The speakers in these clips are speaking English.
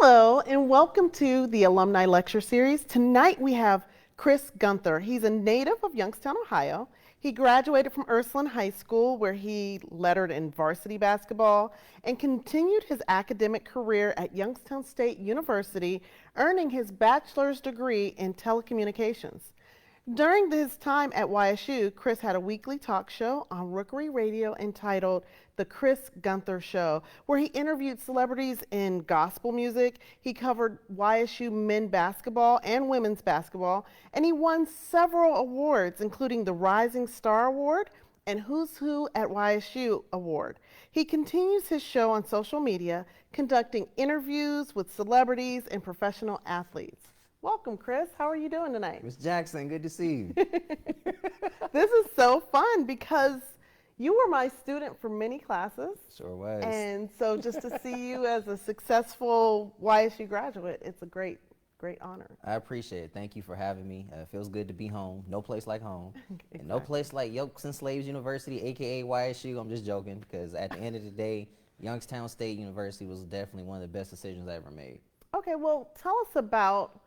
Hello, and welcome to the Alumni Lecture Series. Tonight we have Chris Gunther. He's a native of Youngstown, Ohio. He graduated from Ursuline High School, where he lettered in varsity basketball, and continued his academic career at Youngstown State University, earning his bachelor's degree in telecommunications. During his time at YSU, Chris had a weekly talk show on Rookery Radio entitled The Chris Gunther Show, where he interviewed celebrities in gospel music. He covered YSU men basketball and women's basketball, and he won several awards, including the Rising Star Award and Who's Who at YSU Award. He continues his show on social media, conducting interviews with celebrities and professional athletes. Welcome, Chris. How are you doing tonight? Miss Jackson, good to see you. This is so fun because you were my student for many classes. Sure was. And so just to see you as a successful YSU graduate, it's a great honor. I appreciate it. Thank you for having me. It feels good to be home. No place like home. Exactly. And no place like Yokes and Slaves University, aka YSU. I'm just joking because at the end of the day, Youngstown State University was definitely one of the best decisions I ever made. Okay, well, tell us about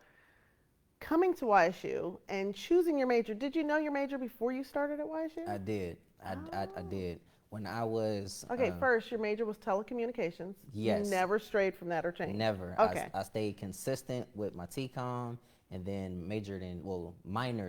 coming to YSU and choosing your major. Did you know your major before you started at YSU? I did. I did. When I was... Okay, first, your major was telecommunications. Yes. You never strayed from that or changed? Never. Okay. I stayed consistent with my TCOM and then minored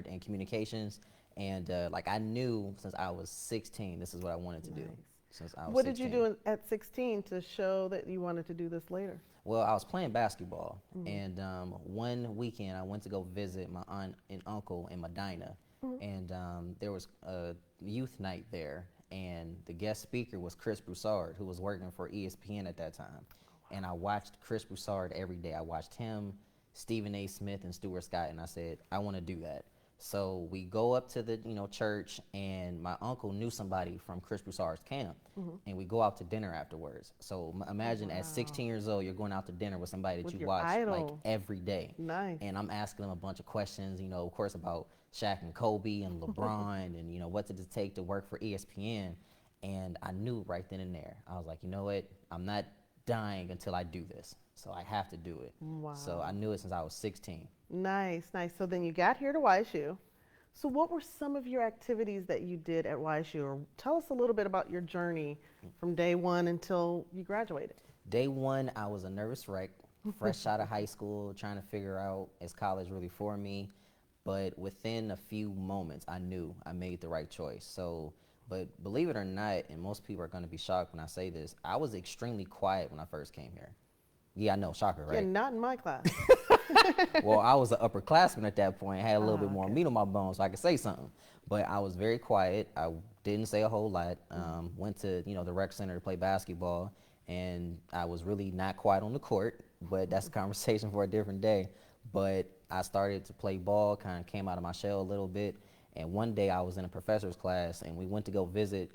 in communications. And I knew since I was 16, this is what I wanted to do. Since I was What 16. did you do at 16 to show that you wanted to do this later? Well, I was playing basketball, and one weekend I went to go visit my aunt and uncle in Medina, and there was a youth night there, and the guest speaker was Chris Broussard, who was working for ESPN at that time. And I watched Chris Broussard every day. I watched him, Stephen A. Smith, and Stuart Scott, and I said, I want to do that. So we go up to the church, and my uncle knew somebody from Chris Broussard's camp, and we go out to dinner afterwards. So imagine at 16 years old, you're going out to dinner with somebody that With you your watch like idol. every day. Nice. And I'm asking them a bunch of questions, of course about Shaq and Kobe and LeBron, and what did it take to work for ESPN. And I knew right then and there. I was like, you know what? I'm not dying until I do this. So I have to do it. Wow. So I knew it since I was 16. Nice. So then you got here to YSU. So what were some of your activities that you did at YSU? Or tell us a little bit about your journey from day one until you graduated. Day one, I was a nervous wreck, fresh out of high school, trying to figure out, is college really for me? But within a few moments, I knew I made the right choice. So, but believe it or not, and most people are going to be shocked when I say this, I was extremely quiet when I first came here. Yeah, I know, shocker, right? Yeah, not in my class. Well, I was an upperclassman at that point. I had a little bit more okay. meat on my bones so I could say something. But I was very quiet. I didn't say a whole lot. Went to, the rec center to play basketball, and I was really not quiet on the court, but that's a conversation for a different day. But I started to play ball, kind of came out of my shell a little bit, and one day I was in a professor's class, and we went to go visit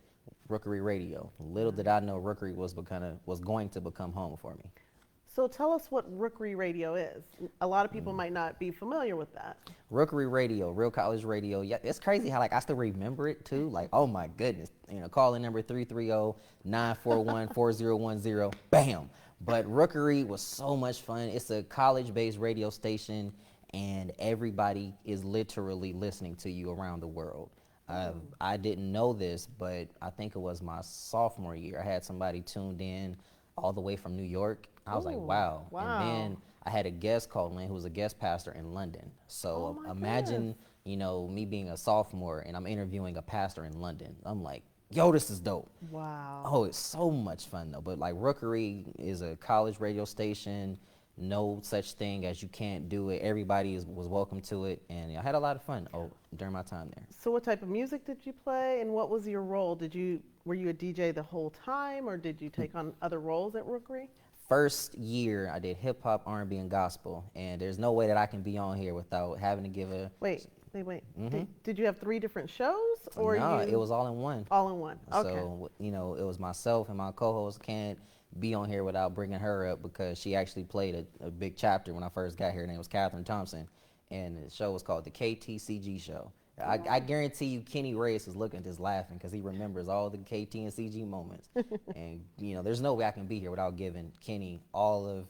Rookery Radio. Little did I know Rookery was going to become home for me. So tell us what Rookery Radio is. A lot of people might not be familiar with that. Rookery Radio, Real College Radio. Yeah, it's crazy how I still remember it too. Oh my goodness. Call in number 330-941-4010. Bam. But Rookery was so much fun. It's a college-based radio station, and everybody is literally listening to you around the world. I didn't know this, but I think it was my sophomore year. I had somebody tuned in all the way from New York. I was like, wow. Wow. And then I had a guest call in who was a guest pastor in London. So my imagine, me being a sophomore and I'm interviewing a pastor in London. I'm like, yo, this is dope. Wow. Oh, it's so much fun though. But Rookery is a college radio station. No such thing as you can't do it. Everybody was welcome to it. And I had a lot of fun during my time there. So what type of music did you play, and what was your role? Were you a DJ the whole time, or did you take on other roles at Rookery? First year, I did hip hop, R&B, and gospel, and there's no way that I can be on here without having to give a. Wait. Did you have 3 different shows, or No, it was all in one. All in one? Okay. So it was myself and my co-host. Can't be on here without bringing her up because she actually played a big chapter when I first got here. Her name was Catherine Thompson, and the show was called the KTCG Show. I guarantee you Kenny Reyes is looking at this laughing because he remembers all the KT and CG moments. And, there's no way I can be here without giving Kenny all of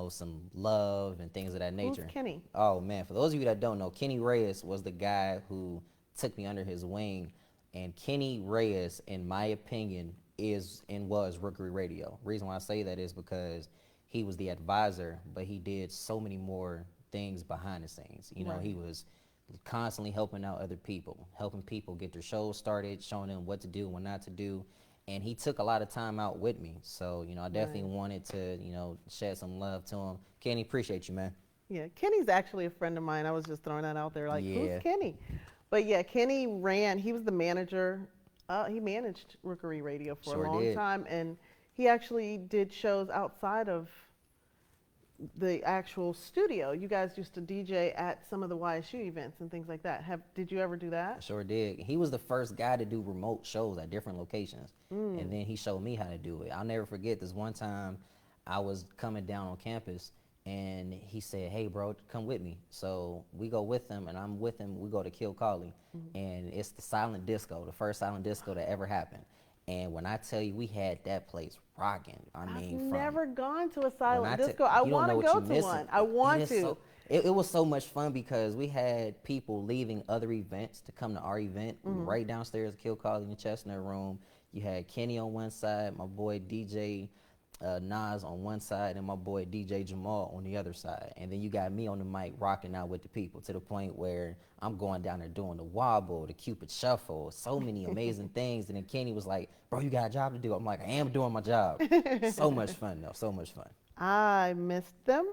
some love and things of that Who's nature. Kenny? Oh man, for those of you that don't know, Kenny Reyes was the guy who took me under his wing, and Kenny Reyes, in my opinion, is and was Rookery Radio. Reason why I say that is because he was the advisor, but he did so many more things behind the scenes. He Right. was constantly helping out other people, helping people get their shows started, showing them what to do, what not to do. And he took a lot of time out with me. So, I definitely Right. wanted to, shed some love to him. Kenny, appreciate you, man. Yeah, Kenny's actually a friend of mine. I was just throwing that out there, like, who's Yeah, Kenny? But yeah, Kenny ran. He was the manager. He managed Rookery Radio for a sure long did. time, and he actually did shows outside of the actual studio. You guys used to DJ at some of the YSU events and things like that. Did you ever do that? Sure did. He was the first guy to do remote shows at different locations. And Mm. then he showed me how to do it. I'll never forget this one time I was coming down on campus and he said, "Hey bro, come with me." So we go with him and I'm with him. We go to Kill Cawley and it's the silent disco, the first silent disco that ever happened. And when I tell you we had that place rocking, I I've mean from never gone to a when silent disco. I you don't want know to what go you to missing. one. I It want is to. so it was so much fun because we had people leaving other events to come to our event. We were right downstairs at Kill College in the Chestnut Room. You had Kenny on one side, my boy DJ Nas on one side, and my boy DJ Jamal on the other side. And then you got me on the mic rocking out with the people to the point where I'm going down there doing the wobble, the Cupid shuffle, so many amazing things. And then Kenny was like, "Bro, you got a job to do." I'm like, "I am doing my job." So much fun though, so much fun. I missed them.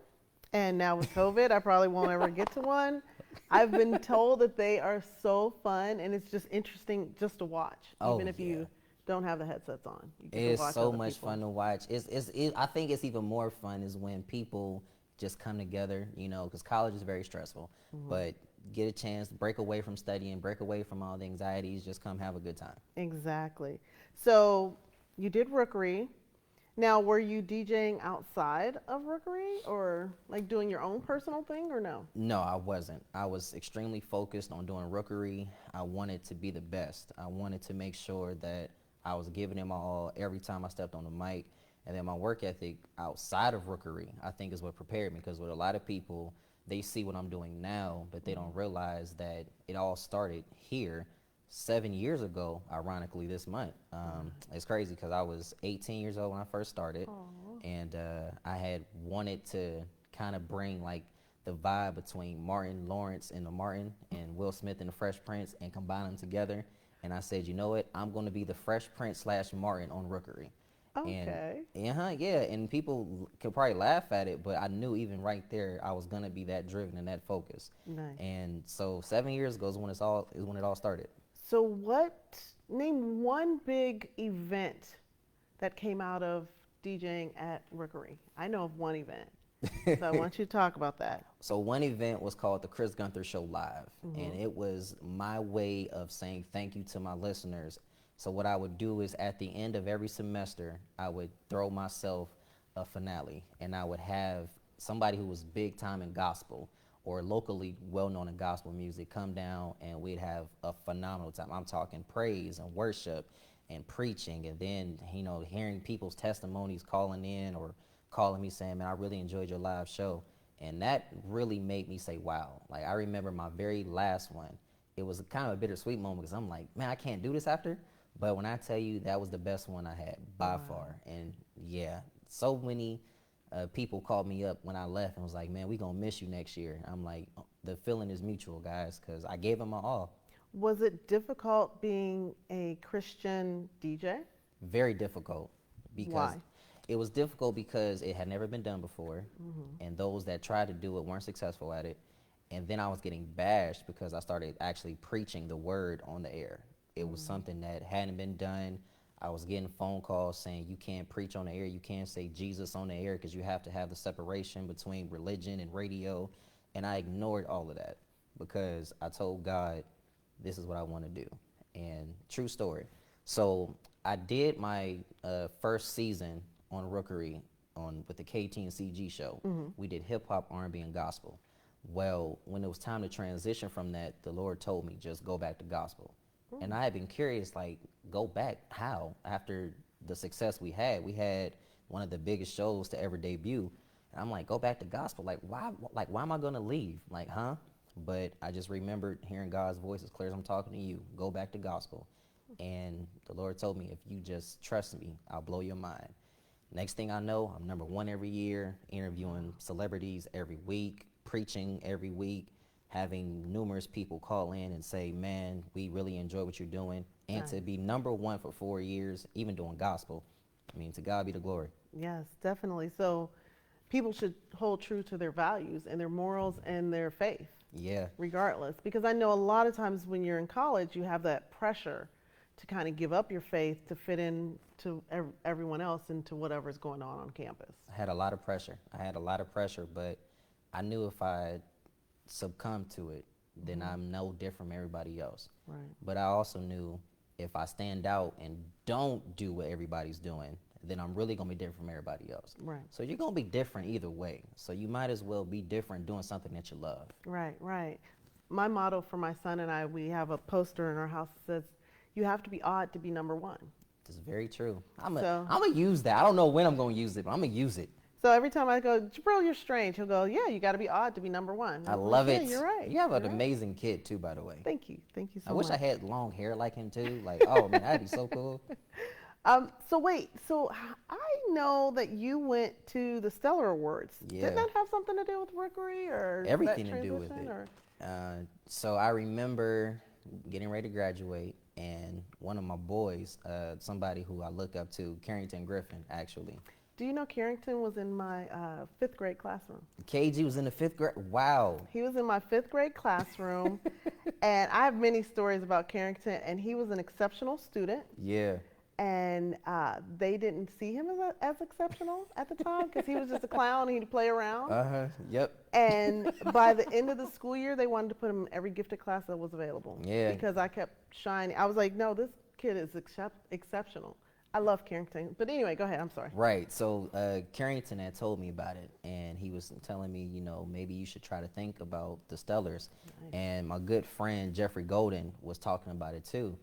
And now with COVID, I probably won't ever get to one. I've been told that they are so fun and it's just interesting just to watch, Oh even if yeah. you don't have the headsets on. You get to It's watch so other much people. fun to watch. I think it's even more fun is when people just come together, because college is very stressful. Hmm. But get a chance, break away from studying, break away from all the anxieties, just come have a good time. Exactly. So you did Rookery. Now, were you DJing outside of Rookery or like doing your own personal thing or no? No, I wasn't. I was extremely focused on doing rookery. I wanted to be the best. I wanted to make sure that I was giving it my all every time I stepped on the mic. And then my work ethic outside of rookery, I think, is what prepared me. Because with a lot of people, they see what I'm doing now, but they don't realize that it all started here 7 years ago, ironically, this month. It's crazy because I was 18 years old when I first started, Oh. and I had wanted to kind of bring like the vibe between Martin Lawrence and the Martin and Will Smith and the Fresh Prince and combine them together. And I said, you know what? I'm going to be the Fresh Prince slash Martin on Rookery. And Okay. yeah, and people could probably laugh at it, but I knew even right there I was gonna be that driven and that focused. Nice. And so 7 years ago is when it all started. So name one big event that came out of DJing at Rookery? I know of one event. So I want you to talk about that. So one event was called the Chris Gunther Show Live, and Hmm. it was my way of saying thank you to my listeners. So what I would do is at the end of every semester, I would throw myself a finale, and I would have somebody who was big time in gospel or locally well known in gospel music come down, and we'd have a phenomenal time. I'm talking praise and worship and preaching, and then hearing people's testimonies calling in or calling me saying, "Man, I really enjoyed your live show." And that really made me say, wow. Like, I remember my very last one. It was kind of a bittersweet moment because I'm like, man, I can't do this after. But when I tell you that was the best one I had by Wow. far. And yeah, so many people called me up when I left and was like, man, we going to miss you next year. I'm like, the feeling is mutual, guys, because I gave them my all. Was it difficult being a Christian DJ? Very difficult because Why? it was difficult because it had never been done before, Hmm. and those that tried to do it weren't successful at it. And then I was getting bashed because I started actually preaching the word on the air. It was Mm. something that hadn't been done. I was getting phone calls saying you can't preach on the air, you can't say Jesus on the air because you have to have the separation between religion and radio. And I ignored all of that because I told God, this is what I want to do. And true story. So I did my first season on Rookery on with the KT and CG show. Hmm. We did hip hop, R&B, and gospel. Well, when it was time to transition from that, the Lord told me just go back to gospel. And Mm. I had been curious, like, go back how? After the success we had one of the biggest shows to ever debut. And I'm like, go back to gospel. Why am I gonna leave? Like, huh? But I just remembered hearing God's voice as clear as I'm talking to you. Go back to gospel. And the Lord told me, if you just trust me, I'll blow your mind. Next thing I know, I'm #1 every year, interviewing celebrities every week, preaching every week, having numerous people call in and say, man, we really enjoy what you're doing. And Nice. to be #1 for 4 years, even doing gospel, I mean, to God be the glory. Yes, definitely. So people should hold true to their values and their morals and their faith, Yeah, regardless. Because I know a lot of times when you're in college, you have that pressure to kind of give up your faith to fit in to everyone else and to whatever's going on campus. I had a lot of pressure. But I knew if I succumb to it, then I'm no different from everybody else. Right. But I also knew if I stand out and don't do what everybody's doing, then I'm really gonna be different from everybody else. Right. So you're gonna be different either way. So you might as well be different doing something that you love. Right, right. My motto for my son and I, we have a poster in our house that says, you have to be odd to be #1. It's very true. I'm So- gonna use that. I don't know when I'm gonna use it, but I'm gonna use it. So every time I go, Jabril, you're strange, he'll go, yeah, you got to be odd to be #1. I I'm love like, it. Yeah, you're right. You have an You're right. amazing kid too, by the way. Thank you so much. I wish I had long hair like him too. Like, oh man, that'd be so cool. So wait, I know that you went to the Stellar Awards. Yeah. Did that have something to do with Rookery or Everything that to do with transition, it. or- So I remember getting ready to graduate, and one of my boys, somebody who I look up to, Carrington Griffin, actually. Do you know Carrington was in my 5th grade classroom? KG was in the 5th grade. Wow. He was in my 5th grade classroom, and I have many stories about Carrington. And he was an exceptional student. Yeah. And they didn't see him as exceptional at the time because he was just a clown and he'd play around. Yep. And by the end of the school year, they wanted to put him in every gifted class that was available. Yeah. Because I kept shining. I was like, no, this kid is exceptional. I love Carrington. But anyway, go ahead. I'm sorry. Right. So Carrington had told me about it, and he was telling me, maybe you should try to think about the Stellars. Nice. And my good friend Jeffrey Golden was talking about it too.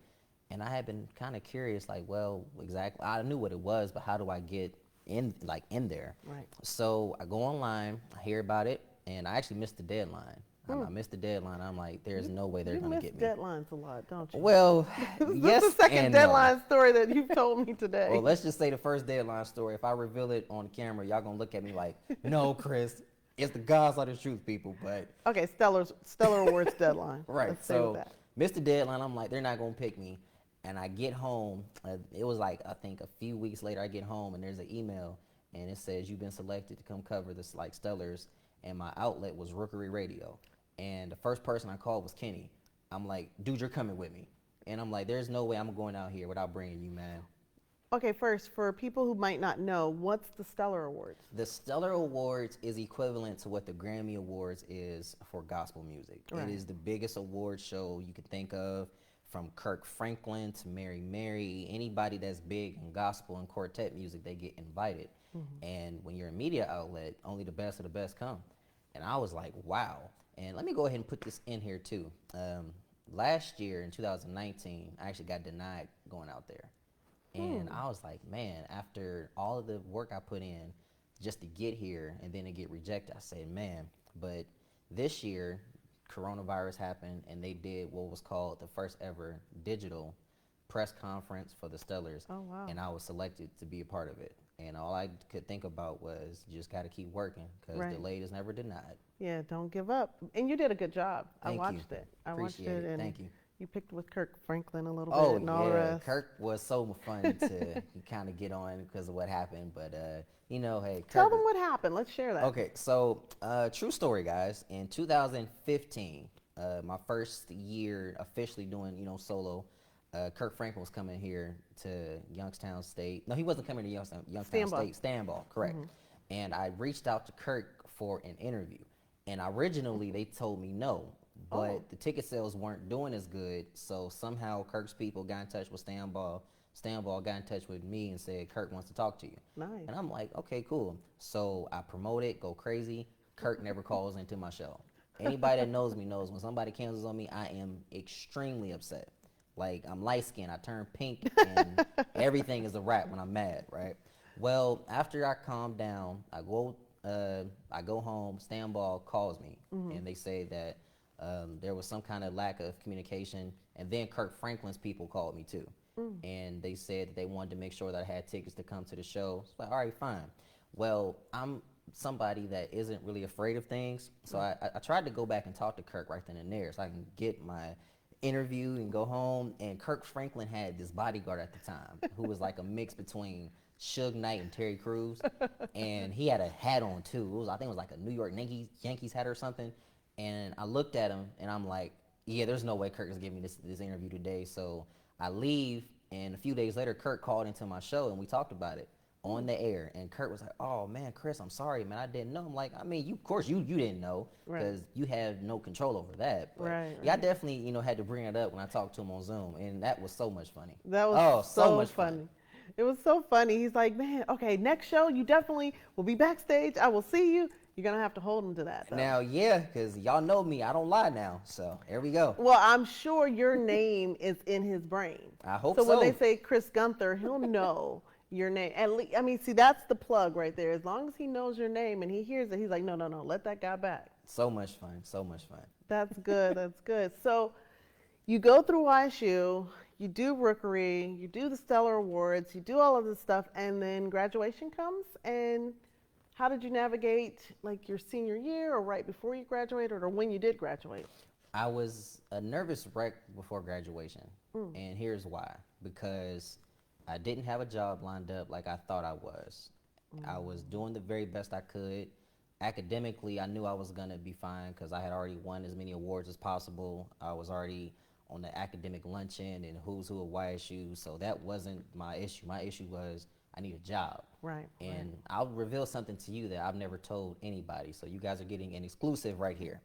And I had been kind of curious, like, well, exactly. I knew what it was, but how do I get in there? Right. So I go online, I hear about it, and I actually missed the deadline. I missed the deadline. I'm like, there's no way they're going to get me. You miss deadlines a lot, don't you? Well, yes. This is the second and no. deadline story that you've told me today. Well, let's just say the first deadline story. If I reveal it on camera, y'all going to look at me like, no, Chris, it's the God's honest truth, people. But Okay, Stellar Awards deadline. right. Let's stay with So that. missed the deadline. I'm like, they're not going to pick me. And I get home. It was like, I think a few weeks later, I get home and there's an email and it says you've been selected to come cover this like Stellars. And my outlet was Rookery Radio. And the first person I called was Kenny. I'm like, dude, you're coming with me. And I'm like, there's no way I'm going out here without bringing you, man. Okay, first, for people who might not know, what's the Stellar Awards? The Stellar Awards is equivalent to what the Grammy Awards is for gospel music. Right. It is the biggest award show you can think of, from Kirk Franklin to Mary Mary. Anybody that's big in gospel and quartet music, they get invited. And when you're a media outlet, only the best of the best come. And I was like, wow. And let me go ahead and put this in here too. Last year in 2019, I actually got denied going out there. And I was like, man, after all of the work I put in just to get here and then to get rejected, I said, man. But this year, coronavirus happened and they did what was called the first ever digital press conference for the Stellars. Oh, wow. And I was selected to be a part of it. And all I could think about was you just got to keep working because Right. delayed is never denied. Yeah, don't give up. And you did a good job. Thank you. I watched it. Appreciate watched it. it. And Thank you. You picked with Kirk Franklin a little Oh, bit and all the yeah. rest. Kirk was so fun to kind of get on because of what happened. But, hey. Tell Kirk them what happened. Let's share that. Okay, so true story, guys. In 2015, my first year officially doing, solo, Kirk Franklin was coming here to Youngstown State. No, he wasn't coming to Youngstown Stanball. State. Stanball, correct. And I reached out to Kirk for an interview. And originally they told me no, but the ticket sales weren't doing as good. So somehow Kirk's people got in touch with Stanball. Stanball got in touch with me and said, Kirk wants to talk to you. Nice. And I'm like, okay, cool. So I promote it, go crazy. Kirk never calls into my show. Anybody that knows me knows when somebody cancels on me, I am extremely upset. Like, I'm light skinned, I turn pink, and everything is a wrap when I'm mad, right? Well, after I calm down, I go I go home, Stanball calls me, and they say that there was some kind of lack of communication. And then Kirk Franklin's people called me too. And they said that they wanted to make sure that I had tickets to come to the show. So like, all right, fine. Well, I'm somebody that isn't really afraid of things. So I tried to go back and talk to Kirk right then and there so I can get my interview and go home. And Kirk Franklin had this bodyguard at the time who was like a mix between Suge Knight and Terry Crews. And he had a hat on too. I think it was like a New York Yankees hat or something. And I looked at him and I'm like, yeah, there's no way Kirk is giving me this interview today. So I leave, and a few days later, Kirk called into my show and we talked about it on the air. And Kirk was like, "Oh man, Chris, I'm sorry, man, I didn't know." I'm like, I mean, of course you didn't know because you have no control over that. But yeah, I definitely had to bring it up when I talked to him on Zoom, and that was so much funny. That was so much funny. It was so funny. He's like, "Man, okay, next show you definitely will be backstage. I will see you." You're going to have to hold him to that, though. Now, yeah, because y'all know me. I don't lie now. So, here we go. Well, I'm sure your name is in his brain. I hope so. So, when they say Chris Gunther, he'll know your name. At least, I mean, see, that's the plug right there. As long as he knows your name and he hears it, he's like, no, let that guy back. So much fun. So much fun. That's good. That's good. So, you go through YSU, you do Rookery, you do the Stellar Awards, you do all of this stuff, and then graduation comes. And how did you navigate like your senior year or right before you graduated or when you did graduate? I was a nervous wreck before graduation. And here's why. Because I didn't have a job lined up like I thought I was. I was doing the very best I could. Academically, I knew I was going to be fine because I had already won as many awards as possible. I was already on the academic luncheon and who's who at YSU, so that wasn't my issue. My issue was I need a job. Right. And I'll reveal something to you that I've never told anybody. So you guys are getting an exclusive right here.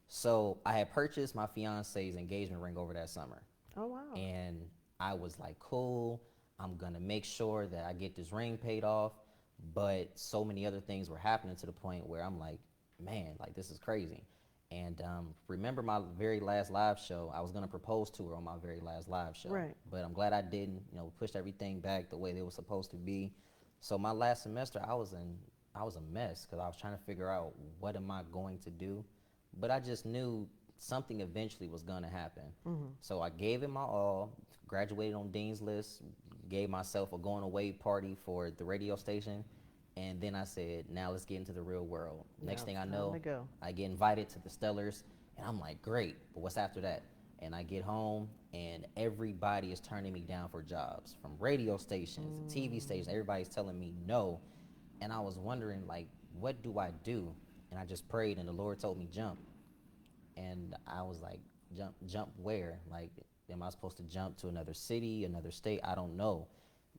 So I had purchased my fiance's engagement ring over that summer. Oh, wow. And I was like, cool, I'm going to make sure that I get this ring paid off. But so many other things were happening to the point where I'm like, man, like this is crazy. And remember my very last live show, I was going to propose to her on my very last live show. Right. But I'm glad I didn't, pushed everything back the way they were supposed to be. So my last semester, I was a mess because I was trying to figure out what am I going to do. But I just knew something eventually was going to happen. So I gave it my all, graduated on Dean's List, gave myself a going away party for the radio station. And then I said, now let's get into the real world. Next thing I know, I get invited to the Stellars, and I'm like, great, but what's after that? And I get home, and everybody is turning me down for jobs, from radio stations, TV stations, everybody's telling me no. And I was wondering, like, what do I do? And I just prayed, and the Lord told me jump. And I was like, jump where? Like, am I supposed to jump to another city, another state? I don't know.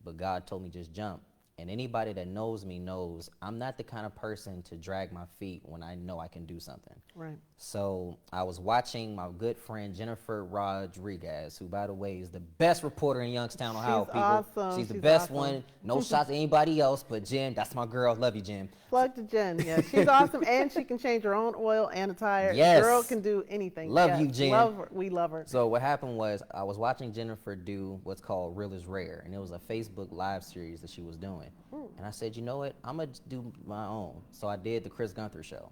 But God told me just jump. And anybody that knows me knows I'm not the kind of person to drag my feet when I know I can do something. Right. So I was watching my good friend Jennifer Rodriguez, who, by the way, is the best reporter in Youngstown, Ohio. She's awesome. She's the best one. No shots at anybody else, but Jen, that's my girl. Love you, Jen. Plug to Jen. Yeah, she's awesome, and she can change her own oil and a tire. Yes. Girl can do anything. Love you, Jen. Love her. We love her. So what happened was I was watching Jennifer do what's called Real is Rare, and it was a Facebook live series that she was doing. And I said, you know what? I'm going to do my own. So I did the Chris Gunther show.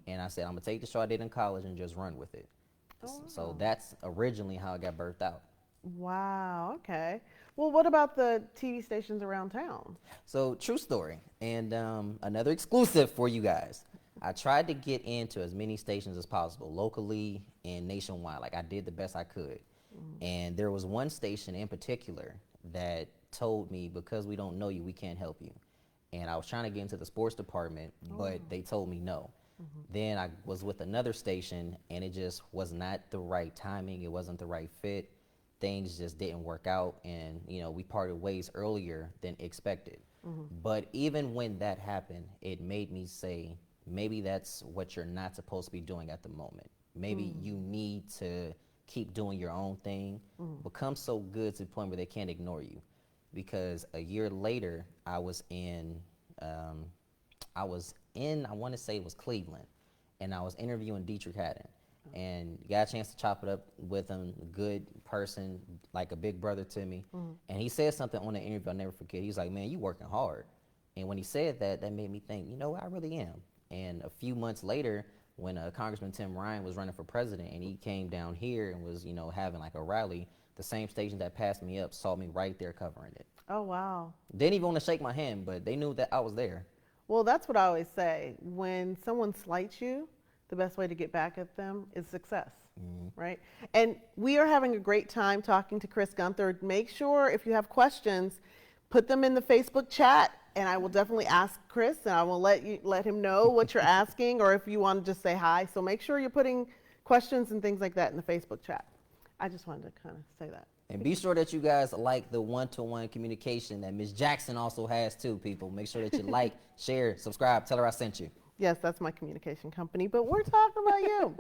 And I said, I'm going to take the show I did in college and just run with it. So that's originally how it got birthed out. Wow, okay. Well, what about the TV stations around town? So true story, and another exclusive for you guys. I tried to get into as many stations as possible, locally and nationwide. Like I did the best I could. And there was one station in particular that told me, because we don't know you, we can't help you. And I was trying to get into the sports department, but they told me no. Then I was with another station, and it just was not the right timing. It wasn't the right fit. Things just didn't work out, and we parted ways earlier than expected. But even when that happened, it made me say, maybe that's what you're not supposed to be doing at the moment. Maybe you need to keep doing your own thing, become so good to the point where they can't ignore you. Because a year later, I was in, I want to say it was Cleveland, and I was interviewing Dietrich Haddon. And got a chance to chop it up with him, a good person, like a big brother to me. And he said something on the interview I'll never forget. He was like, man, you working hard. And when he said that, that made me think, you know what, I really am. And a few months later, when Congressman Tim Ryan was running for president and he came down here and was, having like a rally, the same station that passed me up saw me right there covering it. Oh, wow. They didn't even want to shake my hand, but they knew that I was there. Well, that's what I always say. When someone slights you, the best way to get back at them is success, right? And we are having a great time talking to Chris Gunther. Make sure if you have questions, put them in the Facebook chat, and I will definitely ask Chris, and I will let him know what you're asking, or if you want to just say hi. So make sure you're putting questions and things like that in the Facebook chat. I just wanted to kind of say that. And be sure that you guys like the one-to-one communication that Ms. Jackson also has too, people. Make sure that you like, share, subscribe, tell her I sent you. Yes, that's my communication company, but we're talking about you.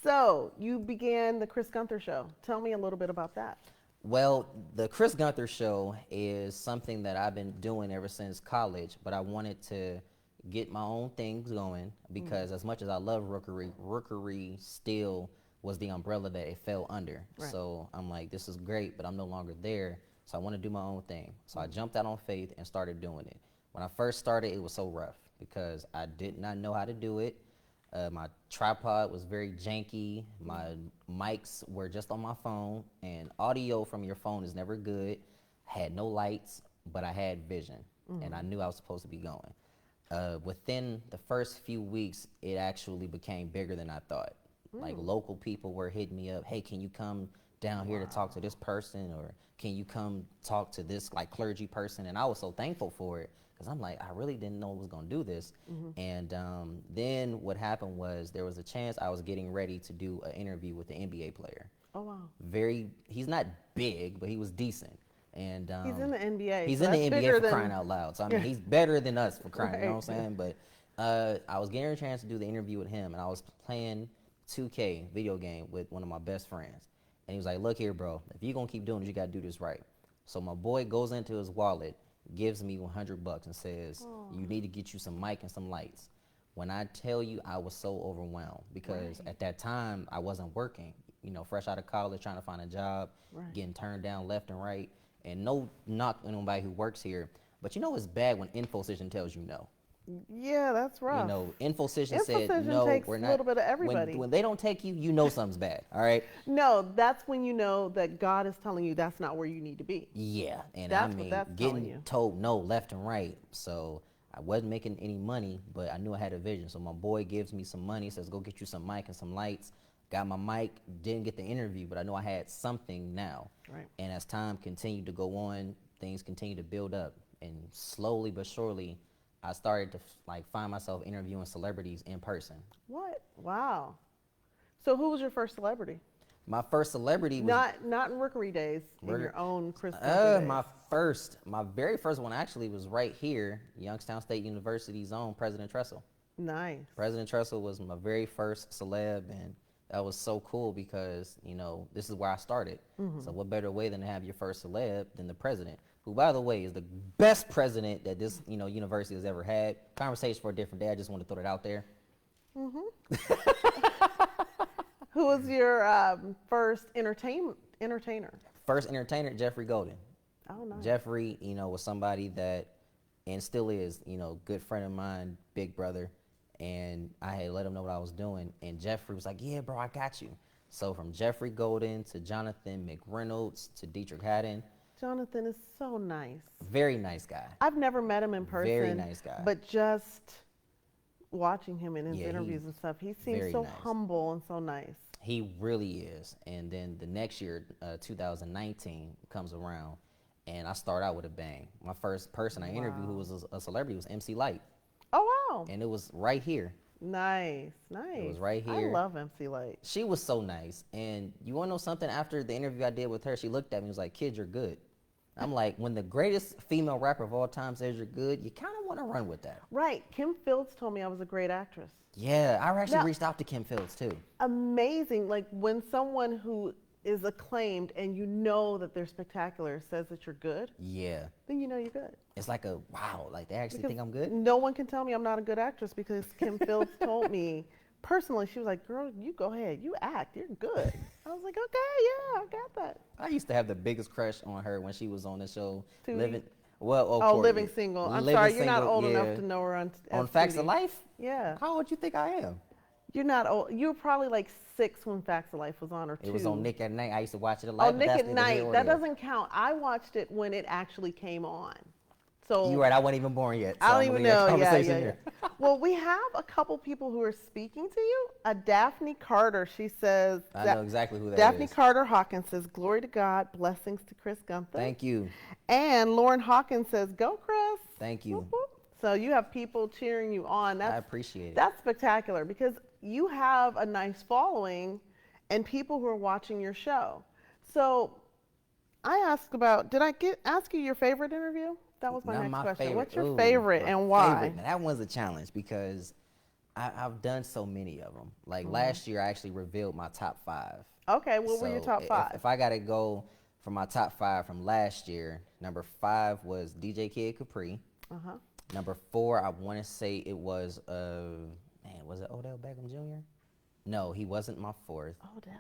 So you began the Chris Gunther Show. Tell me a little bit about that. Well, the Chris Gunther Show is something that I've been doing ever since college, but I wanted to get my own things going because as much as I love Rookery still was the umbrella that it fell under. Right. So I'm like, this is great, but I'm no longer there. So I want to do my own thing. So I jumped out on faith and started doing it. When I first started, it was so rough because I did not know how to do it. My tripod was very janky. My mics were just on my phone, and audio from your phone is never good. Had no lights, but I had vision, and I knew I was supposed to be going. Within the first few weeks, it actually became bigger than I thought. Like local people were hitting me up, hey, can you come down here to talk to this person, or can you come talk to this like clergy person? And I was so thankful for it because I'm like, I really didn't know I was gonna do this. And then what happened was there was a chance I was getting ready to do an interview with an NBA player. Oh, wow. He's not big, but he was decent. And he's in the NBA. He's so in the NBA for than... crying out loud. So I mean, he's better than us for crying, right. You know what I'm saying? But I was getting a chance to do the interview with him, and I was playing 2K video game with one of my best friends. And he was like, look here, bro, if you're gonna keep doing it, you gotta do this right. So my boy goes into his wallet, gives me $100 and says, you need to get you some mic and some lights. When I tell you, I was so overwhelmed because at that time I wasn't working, fresh out of college, trying to find a job, getting turned down left and right. And no knock on anybody who works here, but it's bad when InfoCision tells you no. Yeah, that's rough. InfoCision said no, takes we're not. A little bit of everybody. When they don't take you, something's bad. All right. No, that's when you know that God is telling you that's not where you need to be. Yeah, and that's I mean, that's getting told no left and right. So I wasn't making any money, but I knew I had a vision. So my boy gives me some money, says go get you some mic and some lights. Got my mic, didn't get the interview, but I know I had something now. Right. And as time continued to go on, things continued to build up, and slowly but surely, I started to find myself interviewing celebrities in person. What? Wow. So who was your first celebrity? My first celebrity was not in Rookery days, in your own Chris Gunther days. My very first one actually was right here, Youngstown State University's own President Tressel. Nice. President Tressel was my very first celeb, and that was so cool because, this is where I started. So what better way than to have your first celeb than the president, who, by the way, is the best president that this, university has ever had. Conversation for a different day. I just want to throw that out there. Who was your first entertainer? First entertainer, Jeffrey Golden. Oh, nice. Jeffrey, was somebody that, and still is, good friend of mine, big brother. And I had let him know what I was doing. And Jeffrey was like, yeah, bro, I got you. So from Jeffrey Golden to Jonathan McReynolds to Dietrich Haddon. Jonathan is so nice. Very nice guy. I've never met him in person. Very nice guy. But just watching him in his interviews and stuff, he seems so humble and so nice. He really is. And then the next year, 2019 comes around, and I start out with a bang. My first person I interviewed who was a celebrity was MC Light. Oh, wow. And it was right here. Nice. It was right here. I love MC Light. She was so nice. And you want to know something? After the interview I did with her, she looked at me and was like, kid, you're good. I'm like, when the greatest female rapper of all time says you're good, you kind of want to run with that. Right. Kim Fields told me I was a great actress. Yeah, I actually reached out to Kim Fields, too. Amazing. Like, when someone who is acclaimed and you know that they're spectacular says that you're good, then you know you're good. It's like a wow, like they actually think I'm good? No one can tell me I'm not a good actress because Kim Fields told me personally, she was like, girl, you go ahead, you act, you're good. I was like, okay, yeah, I got that. I used to have the biggest crush on her when she was on the show, Well, of Oh, course, Living Single. I'm Living sorry, you're not Single, old enough yeah. to know her on On Facts of FTV. Life? Yeah. How old you think I am? You're not old. You were probably like 6 when Facts of Life was on, or It was on 2. Nick at Night. I used to watch it a Oh, lot, but Nick that's at neither here Night. or That there. doesn't count. I watched it when it actually came on. You're So right. I wasn't even born yet, I so don't I'm gonna even leave that know. Yeah, conversation yeah, here. yeah. Well, we have a couple people who are speaking to you. A Daphne Carter. She says, I know exactly who that Daphne is. Carter Hawkins says, "Glory to God, blessings to Chris Gunther." Thank you. And Lauren Hawkins says, "Go, Chris." Thank Whoop, you. whoop. So you have people cheering you on. I appreciate it. That's spectacular because you have a nice following and people who are watching your show. So I asked about, did I ask you your favorite interview? That was my Not next my question. favorite. What's your Ooh, favorite my and why? favorite. Now, that one's a challenge because I've done so many of them. Like last year, I actually revealed my top 5. Okay, what were your So top 5? if I got to go for my top 5 from last year, number 5 was DJ Kid Capri. Uh-huh. Number 4, I want to say it was, was it Odell Beckham Jr.? No, he wasn't my 4th. Odell,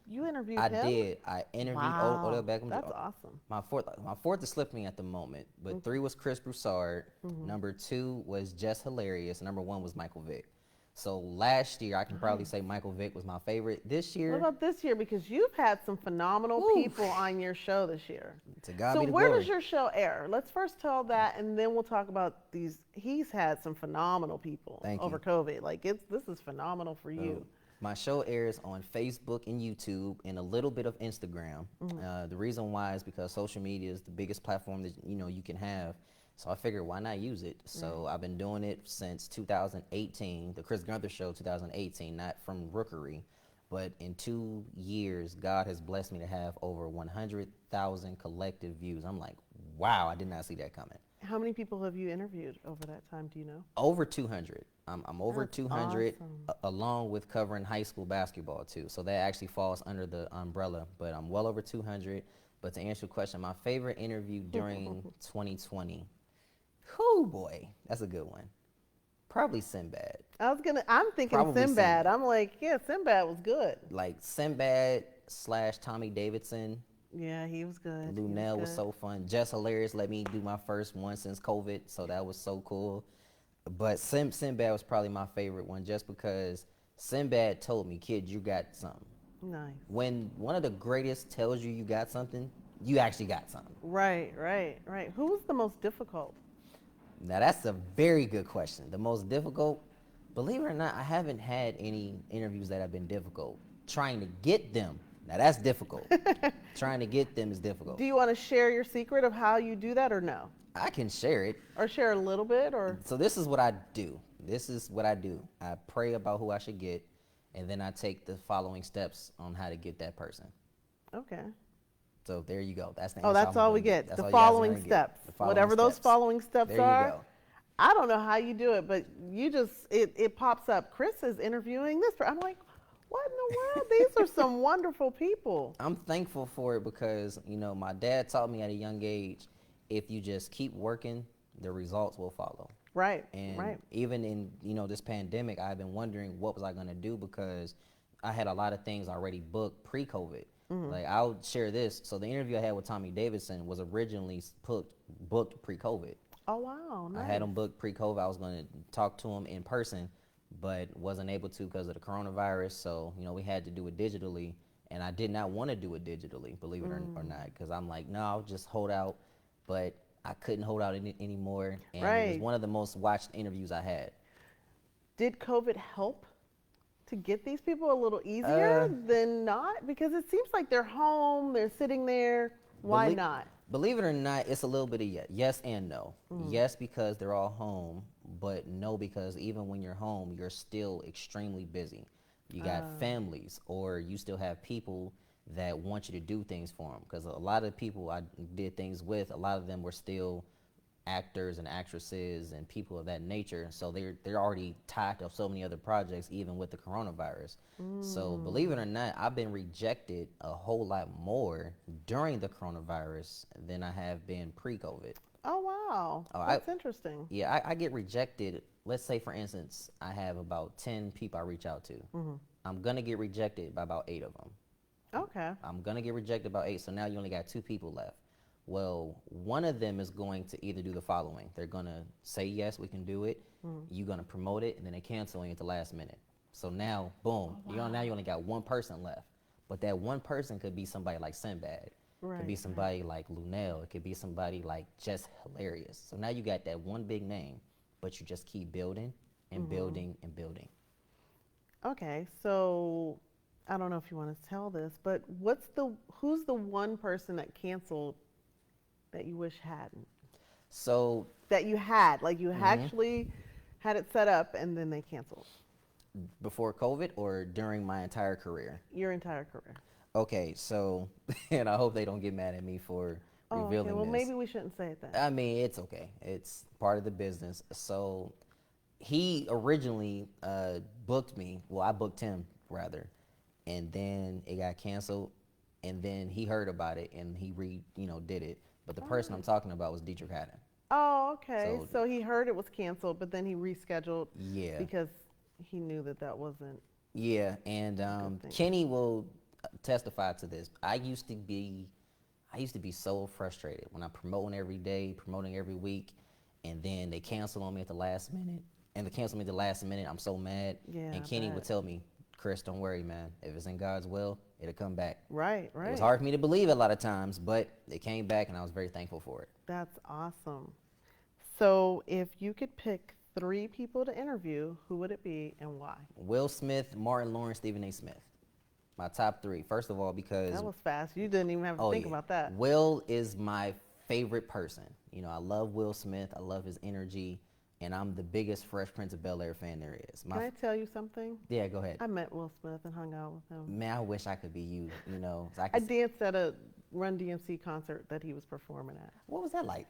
you interviewed I him? did. I interviewed Wow, Odell Beckham. that's awesome. My fourth is slipping me at the moment, but 3 was Chris Broussard. Number 2 was Just Hilarious. Number 1 was Michael Vick. So last year, I can probably say Michael Vick was my favorite. This year, What about this year? Because you've had some phenomenal Oof. people on your show this year. to God So be the where glory. does your show air? Let's first tell that, and then we'll talk about these. He's had some phenomenal people Thank you. over COVID. Like this is phenomenal for you. My show airs on Facebook and YouTube and a little bit of Instagram. The reason why is because social media is the biggest platform that you can have. So I figured, why not use it? So I've been doing it since 2018, the Chris Gunther Show 2018, not from Rookery. But in 2 years, God has blessed me to have over 100,000 collective views. I'm like, wow, I did not see that coming. How many people have you interviewed over that time? Do you know? Over 200. I'm over That's 200, awesome. along with covering high school basketball too. So that actually falls under the umbrella. But I'm well over 200. But to answer your question, my favorite interview during 2020. Whoo boy, that's a good one. Probably Sinbad. I'm thinking Probably Sinbad. Sinbad. I'm like, yeah, Sinbad was good. Like Sinbad / Tommy Davidson. Yeah, he was good. Lunel was so fun. Just Hilarious let me do my first one since COVID, so that was so cool. But Sinbad was probably my favorite one just because Sinbad told me, kid, you got something. Nice. When one of the greatest tells you got something, you actually got something. Right. Who was the most difficult? Now, that's a very good question. The most difficult, believe it or not, I haven't had any interviews that have been difficult. Trying to get them, now that's difficult. Trying to get them is difficult. Do you want to share your secret of how you do that or no? I can share it. Or share a little bit or? So this is what I do. I pray about who I should get, and then I take the following steps on how to get that person. Okay. So there you go. That's the Oh, answer that's I'm all gonna we get. get. That's The all you guys are following gonna get. steps. The following Whatever those steps. following steps There you are. go. I don't know how you do it, but it pops up. Chris is interviewing this. I'm like, what in the world? These are some wonderful people. I'm thankful for it because, my dad taught me at a young age, if you just keep working, the results will follow. Right. And right. even in, this pandemic, I've been wondering what was I going to do because I had a lot of things already booked pre-COVID. Like, I'll share this. So the interview I had with Tommy Davidson was originally booked pre-COVID. Oh, wow. Nice. I had him booked pre-COVID. I was going to talk to him in person, but wasn't able to because of the coronavirus. So, we had to do it digitally. And I did not want to do it digitally, believe it or not, because I'm like, no, I'll just hold out. But I couldn't hold out anymore. And it was one of the most watched interviews I had. Did COVID help to get these people a little easier than not? Because it seems like they're home, they're sitting there. Why not? Believe it or not, it's a little bit of yes and no. Yes, because they're all home, but no, because even when you're home, you're still extremely busy. You got families, or you still have people that want you to do things for them. Because a lot of people I did things with, a lot of them were still actors and actresses and people of that nature. So they're already tied to so many other projects, even with the coronavirus. So believe it or not, I've been rejected a whole lot more during the coronavirus than I have been pre-COVID. Oh, wow. That's interesting. Yeah, I get rejected. Let's say, for instance, I have about 10 people I reach out to. I'm going to get rejected by about 8 of them. Okay. I'm going to get rejected about 8, so now you only got 2 people left. Well, one of them is going to either do the following. They're going to say, yes, we can do it. You're going to promote it, and then they cancel you at the last minute. So now, boom, now you only got one person left. But that one person could be somebody like Sinbad. It could be somebody like Lunel. It could be somebody like just hilarious. So now you got that one big name, but you just keep building and building and building. Okay, so I don't know if you want to tell this, but who's the one person that canceled that you wish hadn't? So That you had, like you actually had it set up and then they canceled before COVID or during my entire career? your entire career. Okay, so, and I hope they don't get mad at me for Oh, revealing okay. Well, this. maybe we shouldn't say it then. I mean, it's okay. It's part of the business. So he originally booked me. Well, I booked him rather, and then it got canceled. And then he heard about it and he did it. But the person I'm talking about was Dietrich Haddon. Oh, okay. So So he heard it was canceled, but then he rescheduled yeah, because he knew that that wasn't. yeah. And thing. Kenny will testify to this. I used to be so frustrated when I'm promoting every day, promoting every week, and then they cancel on me at the last minute. And they cancel me at the last minute. I'm so mad. Yeah, And I Kenny would bet. tell me, Chris, don't worry, man. If it's in God's will, it'll come back. Right, It right. was hard for me to believe a lot of times, but it came back, and I was very thankful for it. That's awesome. So if you could pick 3 people to interview, who would it be and why? Will Smith, Martin Lawrence, Stephen A. Smith. My top 3. First of all, because That was fast. You didn't even have to think about that. Will is my favorite person. I love Will Smith. I love his energy, and I'm the biggest Fresh Prince of Bel-Air fan there is. Can I tell you something? Yeah, go ahead. I met Will Smith and hung out with him. Man, I wish I could be you. So I danced at a Run DMC concert that he was performing at. What was that like?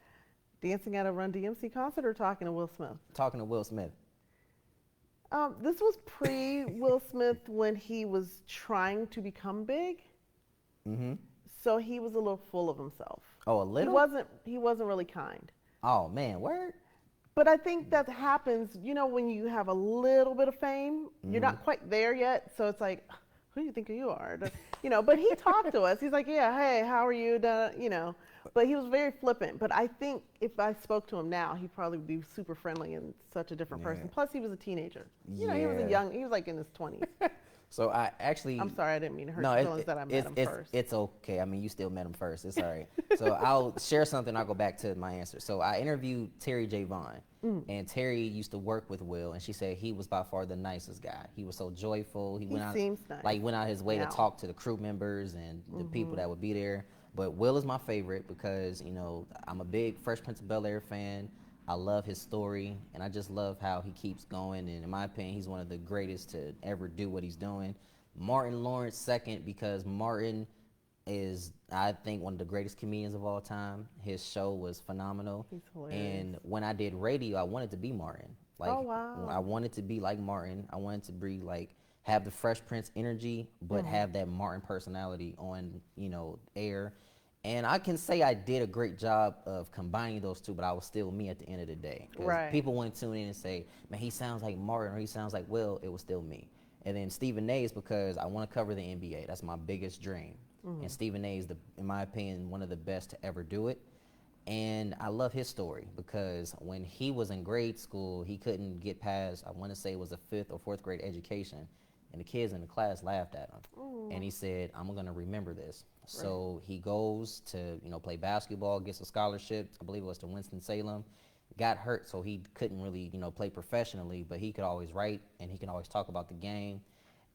Dancing at a Run DMC concert or talking to Will Smith? Talking to Will Smith. This was pre Will Smith when he was trying to become big. Mm-hmm. So he was a little full of himself. Oh, a little? He wasn't really kind. Oh, man, word? But I think that happens, when you have a little bit of fame, you're not quite there yet. So it's like, who do you think you are? But he talked to us. He's like, yeah, hey, how are you? But he was very flippant. But I think if I spoke to him now, he'd probably be super friendly and such a different person. Plus, he was a teenager. He was he was like in his 20s. So I actually. I'm sorry, I didn't mean to hurt your feelings that I met him first. It's okay. I mean, you still met him first. It's all right. So I'll share something. I'll go back to my answer. So I interviewed Terry J. Vaughn, and Terry used to work with Will, and she said he was by far the nicest guy. He was so joyful. He seems nice. went out his way to talk to the crew members and the people that would be there. But Will is my favorite because I'm a big Fresh Prince of Bel-Air fan. I love his story, and I just love how he keeps going. And in my opinion, he's one of the greatest to ever do what he's doing. Martin Lawrence second because Martin is, I think, one of the greatest comedians of all time. His show was phenomenal. He's hilarious. And when I did radio, I wanted to be Martin. Oh, wow. I wanted to be like Martin. I wanted to be have the Fresh Prince energy, but have that Martin personality on, air. And I can say I did a great job of combining those two, but I was still me at the end of the day. Right. People wouldn't tune in and say, man, he sounds like Martin or he sounds like Will. It was still me. And then Stephen A is because I want to cover the NBA. That's my biggest dream. And Stephen A is, in my opinion, one of the best to ever do it. And I love his story because when he was in grade school, he couldn't get past, I want to say it was a 5th or 4th grade education. And the kids in the class laughed at him. And he said, I'm going to remember this. Right. So he goes to, play basketball, gets a scholarship. I believe it was to Winston-Salem. Got hurt, so he couldn't really, play professionally, but he could always write and he could always talk about the game.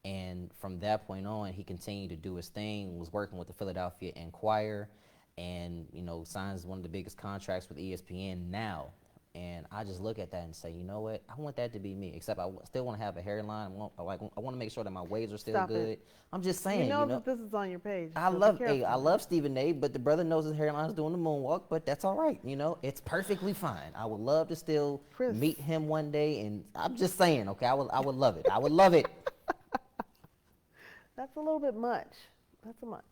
And from that point on, he continued to do his thing, was working with the Philadelphia Inquirer, and, signs one of the biggest contracts with ESPN now. And I just look at that and say, you know what? I want that to be me. Except I still want to have a hairline. I want to make sure that my waves are still Stop good. it. I'm just saying. That this is on your page. I love Stephen A. But the brother knows his hairline's doing the moonwalk. But that's all right. It's perfectly fine. I would love to still meet him one day. And I'm just saying, okay, I would love it. I would love it. That's a little bit much. That's a much.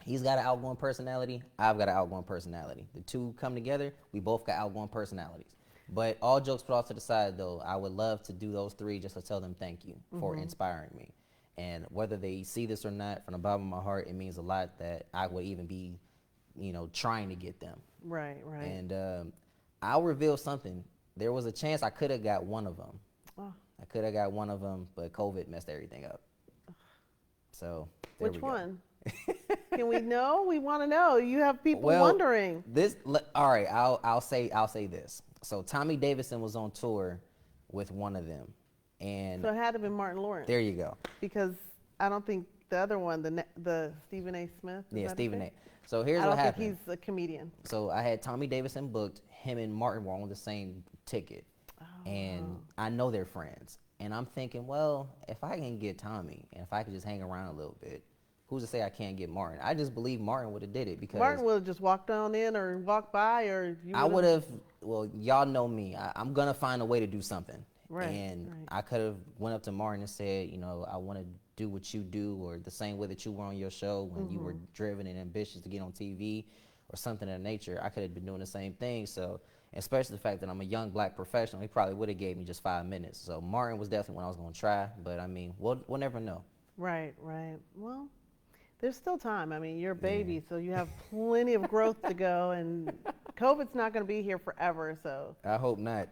He's got an outgoing personality. I've got an outgoing personality. The two come together. We both got outgoing personalities. But all jokes put off to the side, though, I would love to do those 3 just to tell them thank you for inspiring me. And whether they see this or not, from the bottom of my heart, it means a lot that I would even be, trying to get them. Right, right. And I'll reveal something. There was a chance I could have got one of them. Oh, I could have got one of them, but COVID messed everything up. So there which we go. one? Can we know? We want to know. You have people Well, wondering. All right. I'll say this. So Tommy Davidson was on tour with one of them, and So it had to be Martin Lawrence. there you go. Because I don't think the other one, the Stephen A. Smith. Is Yeah, that Stephen his A. name? So here's I what don't happened. think he's a comedian. So I had Tommy Davidson booked. Him and Martin were on the same ticket, and I know they're friends. And I'm thinking, well, if I can get Tommy, and if I could just hang around a little bit, who's to say I can't get Martin? I just believe Martin would have did it because Martin would have just walked on in or walked by, or you I would have. Well, y'all know me. I'm gonna find a way to do something. Right, And right. I could have went up to Martin and said, I want to do what you do, or the same way that you were on your show when you were driven and ambitious to get on TV, or something of that nature. I could have been doing the same thing. So, especially the fact that I'm a young black professional, he probably would have gave me just 5 minutes. So Martin was definitely one I was gonna try. But I mean, we'll never know. Right, right. Well, there's still time. I mean, you're a baby, so you have plenty of growth to go, and COVID's not going to be here forever. So I hope not.